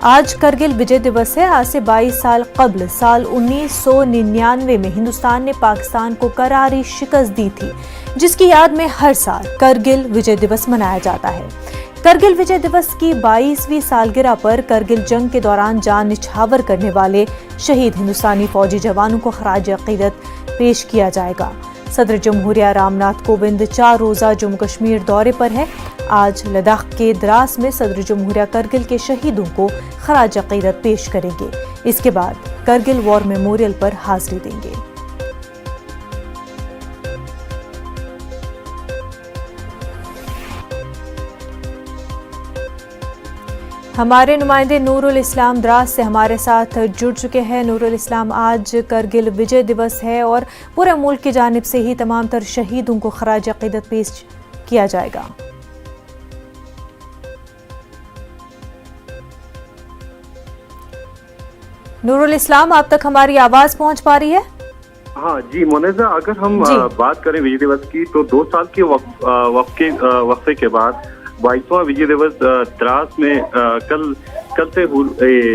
आज करगिल विजय दिवस है। आज से 22 साल कबल साल 1999 में हिंदुस्तान ने पाकिस्तान को करारी शिकस्त दी थी, जिसकी याद में हर साल करगिल विजय दिवस मनाया जाता है। करगिल विजय दिवस की 22वीं सालगिरह पर करगिल जंग के दौरान जान निछावर करने वाले शहीद हिंदुस्तानी फौजी जवानों को खराज अकीदत पेश किया जाएगा। सदर जमहूरिया रामनाथ कोविंद 4 रोजा जम्मू कश्मीर दौरे पर है। आज लद्दाख के द्रास में सदर जमहूरिया करगिल के शहीदों को खराज अकीदत पेश करेंगे। इसके बाद करगिल वॉर मेमोरियल पर हाजिरी देंगे। हमारे नुमाइंदे नूरुल इस्लाम द्रास से हमारे साथ जुड़ चुके हैं। नूरुल इस्लाम, आज करगिल विजय दिवस है और पूरे मुल्क की जानिब से ही तमाम तर शहीदों को खराज अकीदत पेश किया जाएगा। नूरुल इस्लाम, आप तक हमारी आवाज पहुंच पा रही है? हाँ जी मोनेजा, अगर हम बात करें विजय दिवस की तो 2 साल के वक्फे के बाद 22वां विजय दिवस द्रास में कल से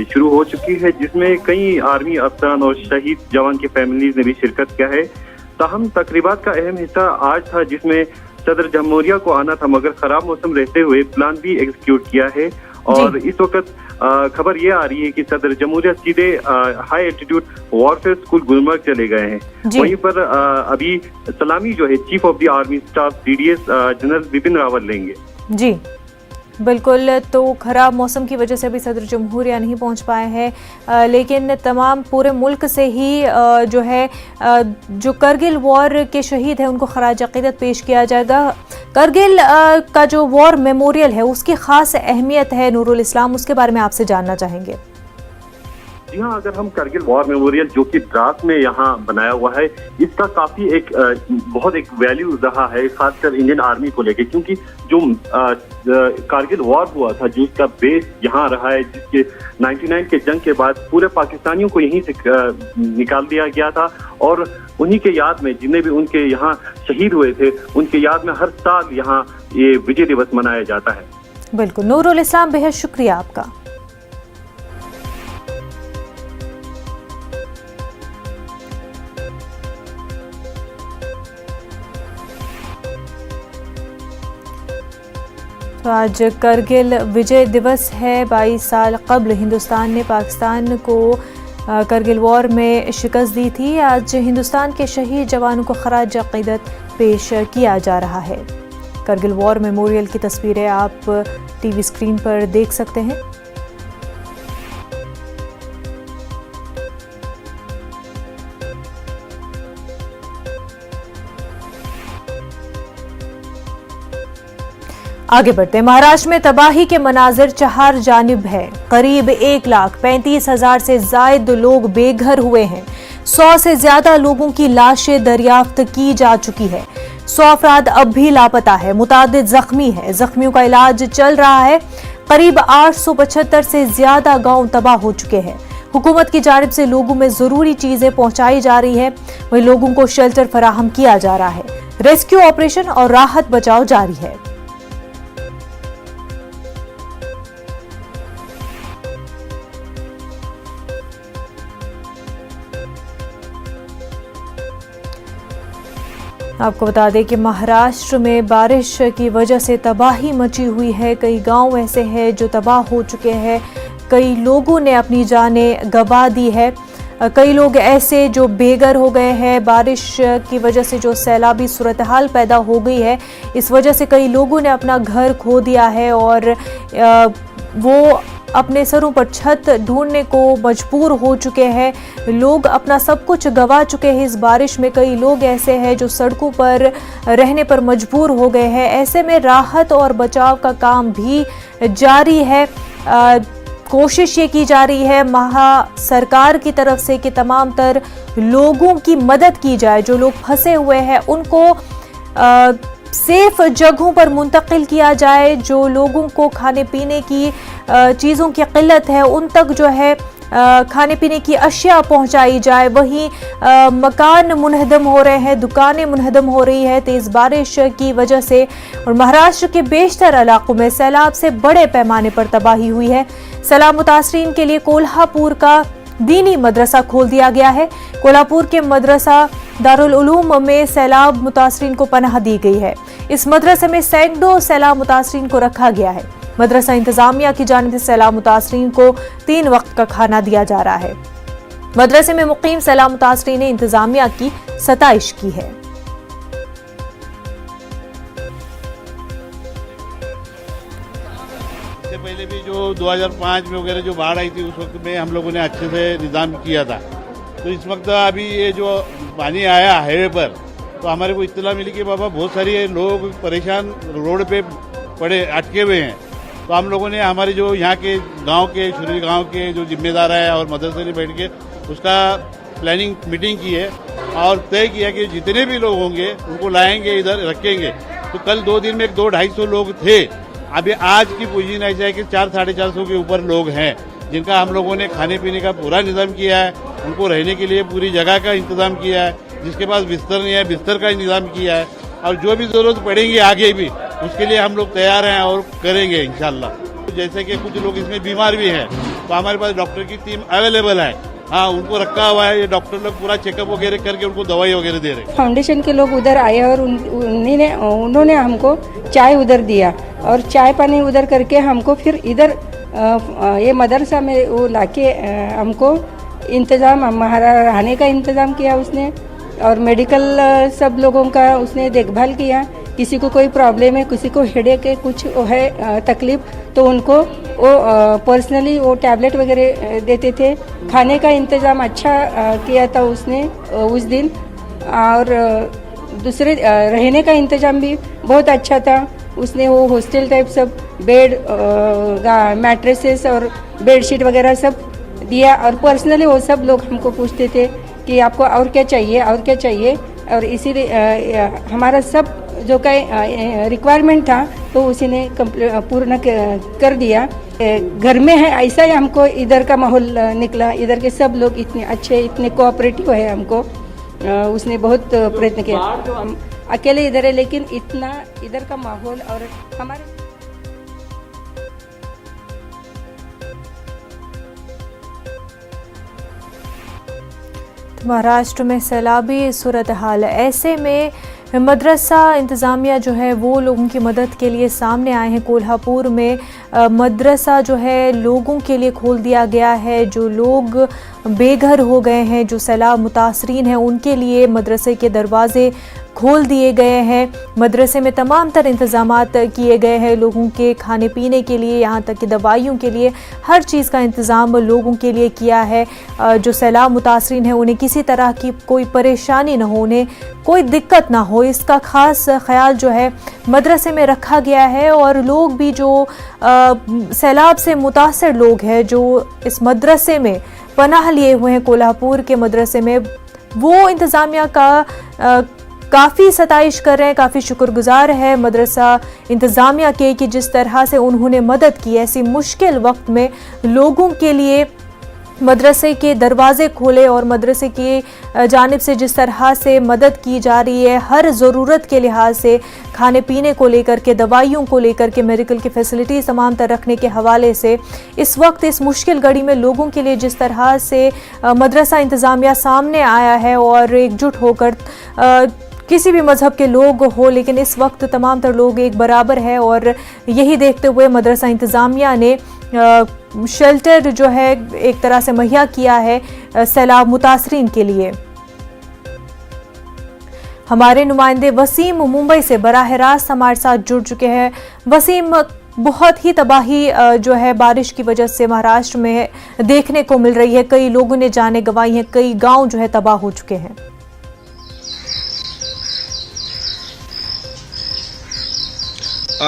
शुरू हो चुकी है, जिसमें कई आर्मी अफसरान और शहीद जवान की फैमिलीज ने भी शिरकत किया है। ताहम तकरीबात का अहम हिस्सा आज था, जिसमें सदर जमहूरिया को आना था, मगर खराब मौसम रहते हुए प्लान भी एग्जीक्यूट किया है। और इस वक्त खबर ये आ रही है कि सदर जमहूरिया सीधे high altitude warfare school Gulmarg चले गए हैं। वहीं पर अभी सलामी जो है chief of the army staff CDS general Bipin Rawat लेंगे। जी बिल्कुल, तो खराब मौसम की वजह से अभी सदर जमहूरिया नहीं पहुंच पाए हैं, लेकिन तमाम पूरे मुल्क से ही जो है जो करगिल वॉर के शहीद हैं उनको खराज अकीदत पेश किया जाएगा। करगिल का जो वॉर मेमोरियल है उसकी खास अहमियत है नूरुल इस्लाम, उसके बारे में आपसे जानना चाहेंगे। जी हाँ, अगर हम करगिल वॉर मेमोरियल जो कि द्रास में यहाँ बनाया हुआ है, इसका काफी बहुत वैल्यू रहा है, खासकर इंडियन आर्मी को लेके, क्योंकि जो कारगिल वॉर हुआ था, जो इसका बेस यहाँ रहा है, जिसके 99 के जंग के बाद पूरे पाकिस्तानियों को यहीं से निकाल दिया गया था। और उन्हीं के याद में जितने भी उनके यहाँ शहीद हुए थे, उनके याद में हर साल यहाँ ये विजय दिवस मनाया जाता है। बिल्कुल नूरुल इस्लाम, बेहद शुक्रिया आपका। तो आज करगिल विजय दिवस है। 22 साल कबल हिंदुस्तान ने पाकिस्तान को करगिल वॉर में शिकस्त दी थी। आज हिंदुस्तान के शहीद जवानों को खराज अकीदत पेश किया जा रहा है। करगिल वॉर मेमोरियल की तस्वीरें आप टीवी स्क्रीन पर देख सकते हैं। आगे बढ़ते हैं। महाराष्ट्र में तबाही के मनाजिर चार जानिब है। करीब 1,35,000 से जायद लोग बेघर हुए हैं। 100 से ज्यादा लोगों की लाशें दरियाफ्त की जा चुकी है। 100 अफराद अब भी लापता है। मुतादिद जख्मी है। जख्मियों का इलाज चल रहा है। करीब 875 से ज्यादा गांव तबाह हो चुके हैं। हुकूमत की जानिब से लोगों में जरूरी चीजें पहुंचाई जा रही है, वहीं लोगों को शेल्टर फराहम किया जा रहा है। रेस्क्यू ऑपरेशन और राहत बचाव जारी है। आपको बता दें कि महाराष्ट्र में बारिश की वजह से तबाही मची हुई है। कई गांव ऐसे हैं जो तबाह हो चुके हैं। कई लोगों ने अपनी जानें गंवा दी है। कई लोग ऐसे जो बेघर हो गए हैं। बारिश की वजह से जो सैलाबी सूरत हाल पैदा हो गई है, इस वजह से कई लोगों ने अपना घर खो दिया है और वो अपने सरों पर छत ढूंढने को मजबूर हो चुके हैं। लोग अपना सब कुछ गंवा चुके हैं। इस बारिश में कई लोग ऐसे हैं जो सड़कों पर रहने पर मजबूर हो गए हैं। ऐसे में राहत और बचाव का काम भी जारी है। कोशिश ये की जा रही है सरकार की तरफ से कि तमाम तर लोगों की मदद की जाए। जो लोग फंसे हुए हैं उनको सेफ जगहों पर मुंतकिल किया जाए। जो लोगों को खाने पीने की चीज़ों की किल्लत है, उन तक जो है खाने पीने की अशिया पहुंचाई जाए। वहीं मकान मुनहदम हो रहे हैं, दुकानें मुनहदम हो रही है तेज बारिश की वजह से। और महाराष्ट्र के बेशतर इलाकों में सैलाब से बड़े पैमाने पर तबाही हुई है। सैलाब मुतासरीन के लिए कोल्हापुर का दीनी मदरसा खोल दिया गया है। कोल्हापुर के मदरसा दारुल उलूम में सैलाब मुतासरीन को पनाह दी गई है। इस मदरसे में सैकड़ों सैलाब मुतासरीन को रखा गया है। मदरसा इंतजामिया की जानिब से सैलाब मुतासरीन को 3 वक्त का खाना दिया जा रहा है। मदरसे में मुकीम सैलाब मुतासरीन ने इंतजामिया की सताइश की है। इससे पहले भी जो 2005 में वगैरह जो बाढ़ आई थी उस वक्त में हम लोगों ने अच्छे से निजाम किया था। तो इस वक्त अभी ये जो पानी आया हाईवे पर, तो हमारे को इत्तला मिली कि बाबा बहुत सारे लोग परेशान रोड पे पड़े अटके हुए हैं। तो हम लोगों ने हमारे जो यहाँ के गांव के शुरू गांव के जो जिम्मेदार हैं और मदरसे में बैठ के उसका प्लानिंग मीटिंग की है और तय किया कि जितने भी लोग होंगे उनको लाएंगे, इधर रखेंगे। तो कल 2 दिन में 200-250 लोग थे। अभी आज की पोजीशन ऐसा है कि 400-450 के ऊपर लोग हैं, जिनका हम लोगों ने खाने पीने का पूरा इंतजाम किया है। उनको रहने के लिए पूरी जगह का इंतजाम किया है। जिसके पास बिस्तर नहीं है बिस्तर का इंतजाम किया है। और जो भी जरूरत पड़ेगी आगे भी उसके लिए हम लोग तैयार हैं और करेंगे इंशाल्लाह। जैसे कि कुछ लोग इसमें बीमार भी हैं तो हमारे पास डॉक्टर की टीम अवेलेबल है। हाँ, उनको रखा हुआ है। ये डॉक्टर लोग पूरा चेकअप वगैरह करके उनको दवाई वगैरह दे रहे हैं। फाउंडेशन के लोग उधर आए और उन्होंने हमको चाय उधर दिया और चाय पानी उधर करके हमको फिर इधर ये मदरसा में वो लाके हमको इंतज़ाम हमारा रहने का इंतज़ाम किया उसने और मेडिकल सब लोगों का उसने देखभाल किया। किसी को कोई प्रॉब्लम है, किसी को हेडेक है, कुछ है तकलीफ, तो उनको वो पर्सनली वो टैबलेट वगैरह देते थे। खाने का इंतज़ाम अच्छा किया था उसने उस दिन। और दूसरे रहने का इंतज़ाम भी बहुत अच्छा था। उसने वो हॉस्टल टाइप सब बेड मैट्रेसेस और बेडशीट वगैरह सब दिया। और पर्सनली वो सब लोग हमको पूछते थे कि आपको और क्या चाहिए और क्या चाहिए, और इसीलिए हमारा सब जो का रिक्वायरमेंट था तो उसी ने पूर्ण कर दिया। घर में है ऐसा ही हमको इधर का माहौल निकला। इधर के सब लोग इतने अच्छे, इतने कोऑपरेटिव है। हमको उसने बहुत प्रयत्न किया। हम अकेले इधर है लेकिन इतना इधर का माहौल और हमारे महाराष्ट्र में सैलाबी सूरत हाल है। ऐसे में मदरसा इंतज़ामिया जो है वो लोगों की मदद के लिए सामने आए हैं। कोल्हापुर में मदरसा जो है लोगों के लिए खोल दिया गया है। जो लोग बेघर हो गए हैं, जो सैलाब मुतासरीन हैं, उनके लिए मदरसे के दरवाज़े खोल दिए गए हैं। मदरसे में तमाम तर इंतज़ामात किए गए हैं लोगों के खाने पीने के लिए, यहाँ तक कि दवाइयों के लिए, हर चीज़ का इंतज़ाम लोगों के लिए किया है। जो सैलाब मुतासरीन हैं उन्हें किसी तरह की कोई परेशानी ना हो, उन्हें कोई दिक्कत ना हो, इसका ख़ास ख्याल जो है मदरसे में रखा गया है। और लोग भी जो सैलाब से मुतासर लोग हैं जो इस मदरसे में पनाह लिए हुए हैं कोल्हापुर के मदरसे में, वो इंतज़ामिया का काफ़ी सताइश कर रहे हैं, काफ़ी शुक्रगुजार है मदरसा इंतज़ामिया के कि जिस तरह से उन्होंने मदद की। ऐसी मुश्किल वक्त में लोगों के लिए मदरसे के दरवाज़े खोले और मदरसे की जानिब से जिस तरह से मदद की जा रही है हर ज़रूरत के लिहाज से, खाने पीने को लेकर के, दवाइयों को लेकर के, मेडिकल की फैसिलिटीज़ तमाम तर रखने के हवाले से, इस वक्त इस मुश्किल घड़ी में लोगों के लिए जिस तरह से मदरसा इंतज़ामिया सामने आया है और एकजुट होकर, किसी भी मज़हब के लोग हो लेकिन इस वक्त तमाम तर लोग एक बराबर है। और यही देखते हुए मदरसा इंतज़ामिया ने शेल्टर जो है एक तरह से मुहैया किया है सैलाब मुतासरीन के लिए। हमारे नुमाइंदे वसीम मुंबई से बराह रास्त हमारे साथ जुड़ चुके हैं। वसीम, बहुत ही तबाही जो है बारिश की वजह से महाराष्ट्र में देखने को मिल रही है। कई लोगों ने जाने गंवाई हैं, कई गांव जो है तबाह हो चुके हैं।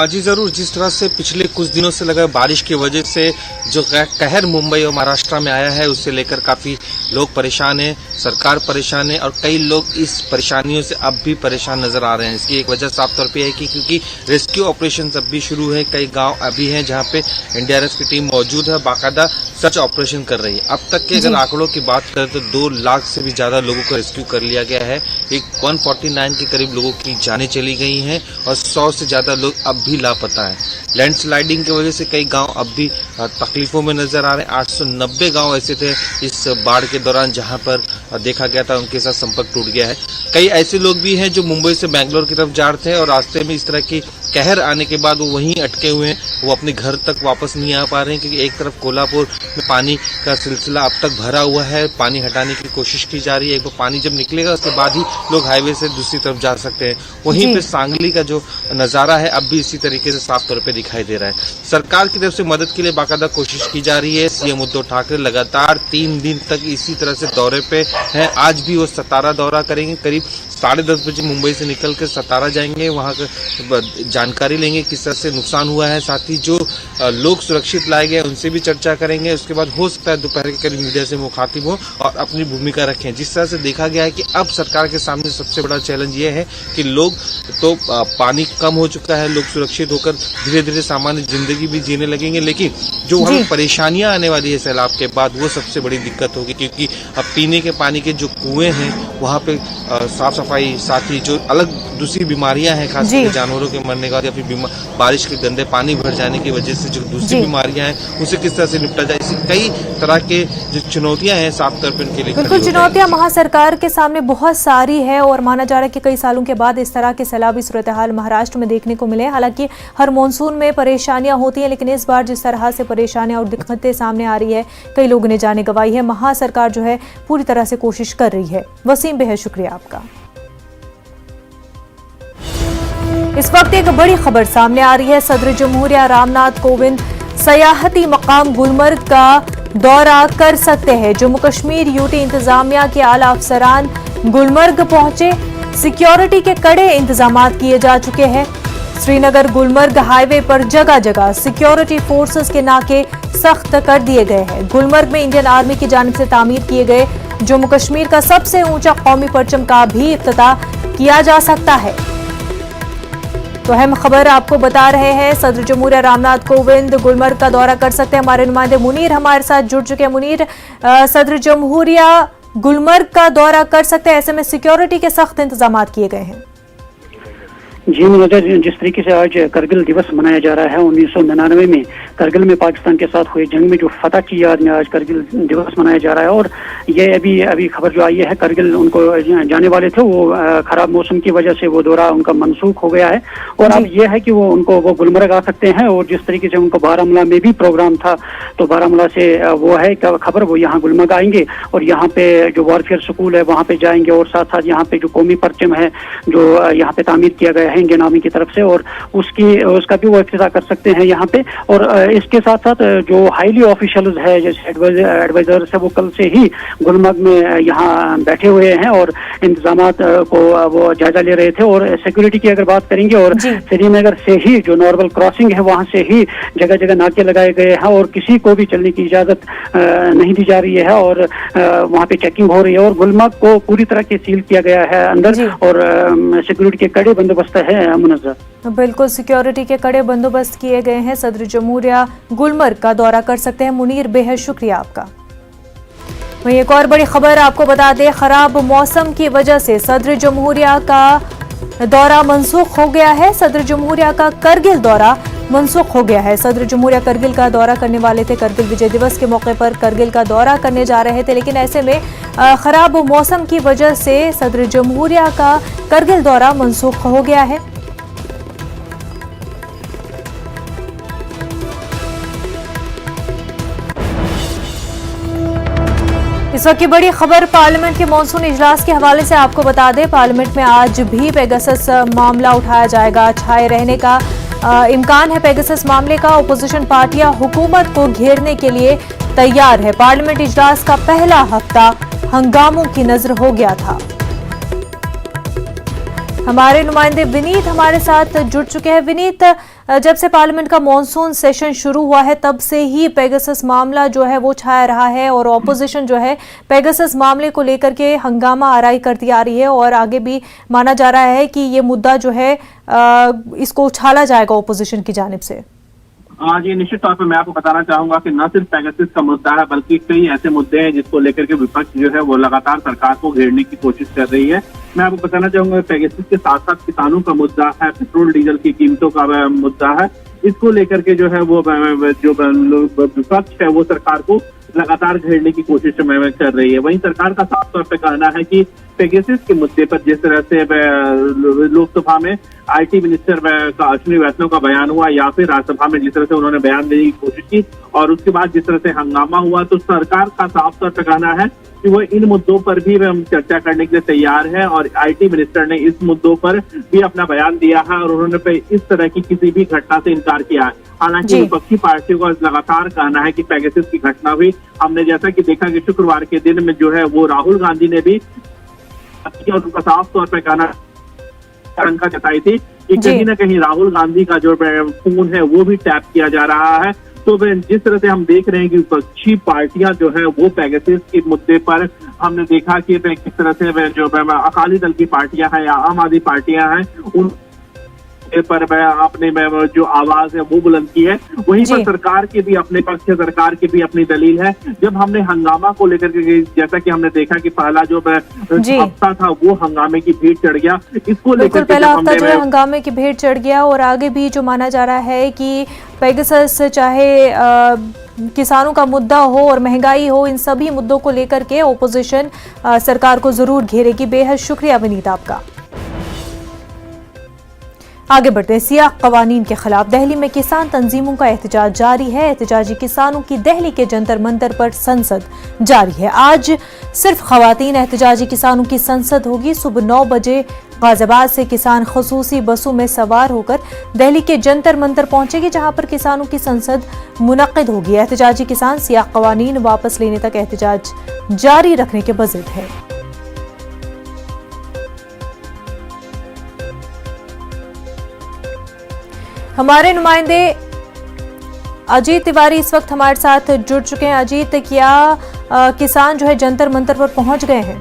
जी जरूर, जिस तरह से पिछले कुछ दिनों से लगा बारिश की वजह से जो कहर मुंबई और महाराष्ट्र में आया है, उससे लेकर काफी लोग परेशान हैं, सरकार परेशान है और कई लोग इस परेशानियों से अब भी परेशान नजर आ रहे हैं। इसकी एक वजह साफ तौर पे है कि क्योंकि रेस्क्यू ऑपरेशन अब भी शुरू है, कई गांव अभी हैं जहां पे एनडीआरएफ की टीम मौजूद है, बाकायदा सर्च ऑपरेशन कर रही है। अब तक के अगर आंकड़ों की बात करें तो 2 लाख से भी ज्यादा लोगों को रेस्क्यू कर लिया गया है। एक 149 के करीब लोगों की जानें चली गई हैं और 100 से ज्यादा लोग अब भी लापता है। लैंडस्लाइडिंग की वजह से कई गांव अब भी तकलीफों में नजर आ रहे हैं। 890 गांव ऐसे थे इस बाढ़ के दौरान जहां पर देखा गया था उनके साथ संपर्क टूट गया है। कई ऐसे लोग भी हैं जो मुंबई से बेंगलोर की तरफ जा रहे थे और रास्ते में इस तरह की कहर आने के बाद वो वहीं अटके हुए हैं, वो अपने घर तक वापस नहीं आ पा रहे हैं क्योंकि एक तरफ कोल्हापुर में पानी का सिलसिला अब तक भरा हुआ है, पानी हटाने की कोशिश की जा रही है। एक बार पानी जब निकलेगा उसके बाद ही लोग हाईवे से दूसरी तरफ जा सकते हैं। वहीं पे सांगली का जो नजारा है अब भी इसी तरीके से साफ तौर पे दिखाई दे रहा है। सरकार की तरफ से मदद के लिए बाकायदा कोशिश की जा रही है। सीएम उद्धव ठाकरे लगातार 3 दिन तक इसी तरह से दौरे पे हैं। आज भी वो सतारा दौरा करेंगे, करीब 10:30 बजे मुंबई से निकलकर सतारा जाएंगे, वहां जानकारी लेंगे किस तरह से नुकसान हुआ है, साथ ही जो लोग सुरक्षित लाए गए उनसे भी चर्चा करेंगे। उसके बाद हो सकता है दोपहर के करीब मीडिया से मुखातिब हो और अपनी भूमिका रखें। जिस तरह से देखा गया है कि अब सरकार के सामने सबसे बड़ा चैलेंज ये है कि लोग तो पानी कम हो चुका है, लोग सुरक्षित होकर धीरे धीरे सामान्य जिंदगी भी जीने लगेंगे, लेकिन जो वहां परेशानियां आने वाली है सैलाब के बाद वो सबसे बड़ी दिक्कत होगी क्योंकि अब पीने के पानी के जो कुएं हैं वहां पे साफ सफाई, साथ ही जो अलग दूसरी बीमारियां हैं खासकर जानवरों के मरने का या फिर बारिश के गंदे पानी भर जाने की वजह से जो दूसरी बीमारियां हैं उसे किस तरह से निपटा जाए, ऐसी कई तरह के जो चुनौतियां हैं साफ तौर पर उनके लिए बिल्कुल चुनौतियां महासरकार के सामने बहुत सारी है और माना जा रहा है कि कई सालों के बाद इस तरह के सैलाबी सूरत हाल महाराष्ट्र में देखने को मिले। हालांकि हर मानसून में परेशानियां होती हैं, लेकिन इस बार जिस तरह से परेशानियां और दिक्कतें सामने आ रही है, कई लोगों ने जाने गंवाई है। महासरकार जो है पूरी तरह से कोशिश कर रही है। वसीम, बेहद शुक्रिया आपका। इस वक्त एक बड़ी खबर सामने आ रही है। सदर जमहूरिया रामनाथ कोविंद सयाहती मकाम गुलमर्ग का दौरा कर सकते हैं। जम्मू कश्मीर यूटी इंतजामिया के आला अफसरान गुलमर्ग पहुंचे। सिक्योरिटी के कड़े इंतजाम किए जा चुके हैं। श्रीनगर गुलमर्ग हाईवे पर जगह जगह सिक्योरिटी फोर्सेस के नाके सख्त कर दिए गए हैं। गुलमर्ग में इंडियन आर्मी की जानिब से तामीर किए गए जम्मू कश्मीर का सबसे ऊंचा कौमी परचम का भी इफ्तिताह किया जा सकता है। तो अहम खबर आपको बता रहे हैं, सदर जमहूरिया रामनाथ कोविंद गुलमर्ग का दौरा कर सकते हैं। हमारे नुमाइंदे मुनीर हमारे साथ जुड़ चुके हैं। मुनीर, सदर जमहूरिया गुलमर्ग का दौरा कर सकते हैं, ऐसे में सिक्योरिटी के सख्त इंतजाम किए गए हैं। जी मनोजा, जिस तरीके से आज करगिल दिवस मनाया जा रहा है, 1999 में करगिल में पाकिस्तान के साथ हुए जंग में जो फतह की याद में आज करगिल दिवस मनाया जा रहा है और ये अभी खबर जो आई है, करगिल उनको जाने वाले थे, वो खराब मौसम की वजह से वो दौरा उनका मनसूख हो गया है और अब ये है कि वो गुलमर्ग आ सकते हैं। और जिस तरीके से उनको बारामूला में भी प्रोग्राम था, तो बारामूला से वो है खबर, वो यहाँ गुलमर्ग आएंगे और यहाँ पे जो वॉरफेयर स्कूल है वहाँ पे जाएंगे और साथ साथ यहाँ पे जो कौमी परचम है जो यहाँ पे तामीर किया गया है इंडियन आर्मी की तरफ से, और उसका भी वो इफ्तिताह कर सकते हैं यहाँ पे। और इसके साथ साथ जो हाईली ऑफिशियल्स है, जैसे एडवाइजर्स है, वो कल से ही गुलमर्ग में यहाँ बैठे हुए हैं और इंतजामात को वो जायजा ले रहे थे। और सिक्योरिटी की अगर बात करेंगे, और श्रीनगर से ही जो नॉर्मल क्रॉसिंग है वहां से ही जगह जगह नाके लगाए गए हैं और किसी को भी चलने की इजाजत नहीं दी जा रही है और वहाँ पे चेकिंग हो रही है। और गुलमर्ग को पूरी तरह से सील किया गया है अंदर और सिक्योरिटी के कड़े बंदोबस्त है मुनज़्ज़र। बिल्कुल, सिक्योरिटी के कड़े बंदोबस्त किए गए हैं। सदर जमहूरिया गुलमर्ग का दौरा कर सकते हैं। मुनीर, बेहद शुक्रिया आपका। वहीं एक और बड़ी खबर आपको बता दें, खराब मौसम की वजह से सदर जमहूरिया का दौरा मनसूख हो गया है। सदर जमहूरिया का करगिल दौरा मनसूख हो गया है। सदर जमहूरिया करगिल का दौरा करने वाले थे, करगिल विजय दिवस के मौके पर करगिल का दौरा करने जा रहे थे, लेकिन ऐसे में खराब मौसम की वजह से सदर जमहूरिया का करगिल दौरा मनसूख हो गया है। इस वक्त की बड़ी खबर पार्लियामेंट के मॉनसून इजलास के हवाले से आपको बता दें, पार्लियामेंट में आज भी पेगासस मामला उठाया जाएगा। छाए रहने का इम्कान है पेगासस मामले का। ओपोजिशन पार्टियां हुकूमत को घेरने के लिए तैयार है। पार्लियामेंट इजलास का पहला हफ्ता हंगामों की नजर हो गया था। हमारे नुमाइंदे विनीत हमारे साथ जुड़ चुके हैं। विनीत, जब से पार्लियामेंट का मॉनसून सेशन शुरू हुआ है तब से ही पेगासस मामला जो है वो छाया रहा है और ऑपोजिशन जो है पेगासस मामले को लेकर के हंगामा आराई करती आ रही है और आगे भी माना जा रहा है कि ये मुद्दा जो है इसको उछाला जाएगा ऑपोजिशन की जानिब से। जी निश्चित तौर पर मैं आपको बताना चाहूंगा कि न सिर्फ पेगासस का मुद्दा है बल्कि कई ऐसे मुद्दे हैं जिसको लेकर के विपक्ष जो है वो लगातार सरकार को घेरने की कोशिश कर रही है। मैं आपको बताना चाहूंगा पेगासस के साथ साथ किसानों का मुद्दा है, पेट्रोल डीजल की कीमतों का मुद्दा है। इसको लेकर के जो है वो जो विपक्ष है वो सरकार को लगातार घेरने की कोशिश कर रही है। वहीं सरकार का साफ तौर पर कहना है कि पेगासस के मुद्दे पर जिस तरह से लोकसभा में आईटी मिनिस्टर का अश्विनी वैष्णव का बयान हुआ या फिर राज्यसभा में जिस तरह से उन्होंने बयान देने की कोशिश की और उसके बाद जिस तरह से हंगामा हुआ, तो सरकार का साफ तौर पर कहना है कि वो इन मुद्दों पर भी चर्चा करने के लिए तैयार है और आईटी मिनिस्टर ने इस मुद्दों पर भी अपना बयान दिया है और उन्होंने इस तरह की किसी भी घटना से इनकार किया है। हालांकि विपक्षी पार्टियों का लगातार कहना है कि पेगासस की घटना हुई। हमने जैसा कि देखा कि शुक्रवार के दिन में जो है वो राहुल गांधी ने भी और उनका साफ तौर पर कहना शंका जताई थी कि कहीं ना कहीं राहुल गांधी का जो फोन है वो भी टैप किया जा रहा है। तो जिस तरह से हम देख रहे हैं कि विपक्षी पार्टियां जो है वो पेगासस के मुद्दे पर हमने देखा कि किस तरह से जो अकाली दल की पार्टियां हैं या आम आदमी पार्टियां हैं उन पर अपने जो आवाज है वो बुलंद की है। वहीं पर सरकार के भी अपने पक्ष है, सरकार की भी अपनी दलील है। जब हमने हंगामा को लेकर के जैसा कि हमने देखा कि पहला जो हफ्ता था वो हंगामे की भीड़ चढ़ गया, इसको लेकर पहला हफ्ता जो है हंगामे की भीड़ चढ़ गया और आगे भी जो माना जा रहा है कि पेगासस चाहे किसानों का मुद्दा हो और महंगाई हो, इन सभी मुद्दों को लेकर के ओपोजिशन सरकार को जरूर घेरेगी। बेहद शुक्रिया विनीत आपका। आगे बढ़ते हैं। सियाह कवानीन के खिलाफ दिल्ली में किसान तंजीमों का एहतजाज जारी है। एहतजाजी किसानों की दिल्ली के जंतर मंतर पर संसद जारी है। आज सिर्फ खवातीन एहतजाजी किसानों की संसद होगी। सुबह 9 बजे गाजियाबाद से किसान खसूसी बसों में सवार होकर दिल्ली के जंतर मंतर पहुंचेगी, जहां पर किसानों की संसद मुनक्किद होगी। एहतजाजी किसान सियाह कवानीन वापस लेने तक एहतजाज जारी रखने के बज़िद है। हमारे नुमाइंदे अजीत तिवारी इस वक्त हमारे साथ जुड़ चुके हैं। अजीत, क्या किसान जो है जंतर मंतर पर पहुंच गए हैं?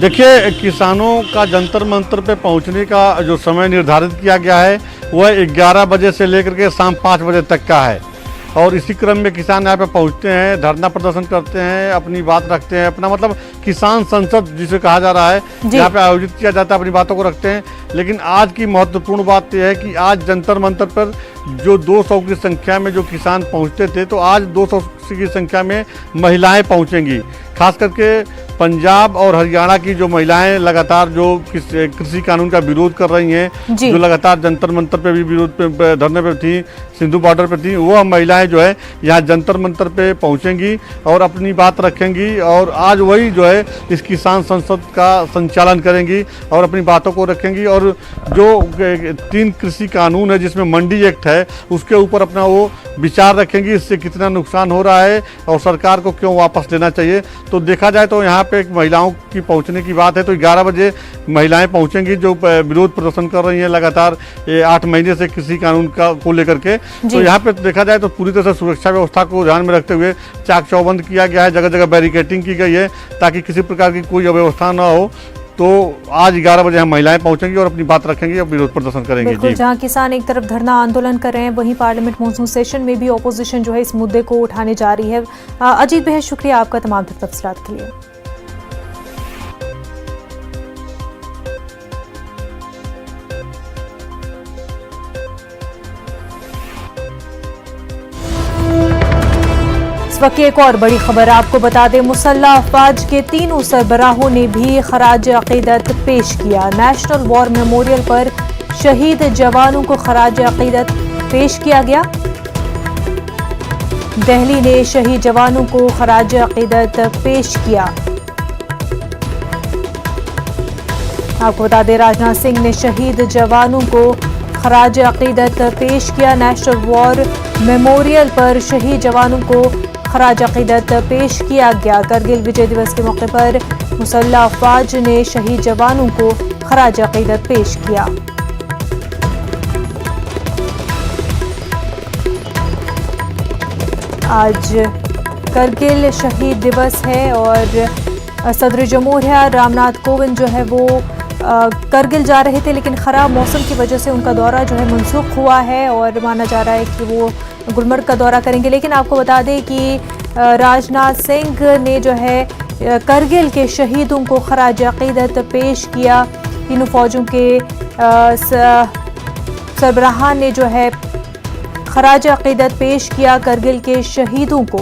देखिए, किसानों का जंतर मंतर पे पहुंचने का जो समय निर्धारित किया गया है वह 11 बजे से लेकर के शाम 5 बजे तक का है और इसी क्रम में किसान यहाँ पे पहुँचते हैं, धरना प्रदर्शन करते हैं, अपनी बात रखते हैं। अपना मतलब किसान संसद जिसे कहा जा रहा है यहाँ पे आयोजित किया जाता है, अपनी बातों को रखते हैं। लेकिन आज की महत्वपूर्ण बात यह है कि आज जंतर मंतर पर जो 200 की संख्या में जो किसान पहुँचते थे, तो आज 200 की संख्या में महिलाएं पहुँचेंगी। खास करके पंजाब और हरियाणा की जो महिलाएं लगातार जो कृषि कानून का विरोध कर रही हैं, जो लगातार जंतर मंतर पे भी विरोध पे धरने पे थी, सिंधु बॉर्डर पे थी, वो महिलाएं जो है यहाँ जंतर मंतर पे पहुंचेंगी और अपनी बात रखेंगी और आज वही जो है इस किसान संसद का संचालन करेंगी और अपनी बातों को रखेंगी। और जो 3 कृषि कानून है जिसमें मंडी एक्ट है उसके ऊपर अपना वो विचार रखेंगी, इससे कितना नुकसान हो रहा है और सरकार को क्यों वापस लेना चाहिए। तो देखा जाए तो यहाँ पे एक महिलाओं की पहुँचने की बात है, तो 11 बजे महिलाएं पहुँचेंगी जो विरोध प्रदर्शन कर रही हैं लगातार 8 महीने से कृषि कानून का को लेकर के। तो यहाँ पे देखा जाए तो पूरी तरह से सुरक्षा व्यवस्था को ध्यान में रखते हुए चाक चौबंद किया गया है, जगह जगह बैरिकेटिंग की गई है ताकि किसी प्रकार की कोई अव्यवस्था न हो। तो आज 11 बजे हम महिलाएं पहुंचेंगी और अपनी बात रखेंगी और विरोध प्रदर्शन करेंगे। बिल्कुल, जहां किसान एक तरफ धरना आंदोलन कर रहे हैं, वहीं पार्लियामेंट मॉनसून सेशन में भी ऑपोजिशन जो है इस मुद्दे को उठाने जा रही है। अजीत, बेहद शुक्रिया आपका तमाम तफसीलात के लिए। इस वक्त एक और बड़ी खबर आपको बता दें, मुसल्लह अफवाज के 3 सरबराहों ने भी खराज अकीदत पेश किया। नेशनल वॉर मेमोरियल पर शहीद जवानों को खराज अकीदत पेश किया गया। दिल्ली ने शहीद जवानों को खराज अकीदत पेश किया। आपको बता दें, राजनाथ सिंह ने शहीद जवानों को खराज अकीदत पेश किया। नेशनल वॉर मेमोरियल पर शहीद जवानों को खराज अकीदत पेश किया गया। करगिल विजय दिवस के मौके पर मुसल्लह अफवाज ने शहीद जवानों को खराज अकीदत पेश किया। आज करगिल शहीद दिवस है और सदर जमहूरिया रामनाथ कोविंद जो है वो करगिल जा रहे थे, लेकिन ख़राब मौसम की वजह से उनका दौरा जो है मनसूख हुआ है और माना जा रहा है कि वो गुलमर्ग का दौरा करेंगे। लेकिन आपको बता दें कि राजनाथ सिंह ने जो है करगिल के शहीदों को खराज अकीदत पेश किया। तीनों फौजों के सरबराहान ने जो है खराज अकीदत पेश किया करगिल के शहीदों को।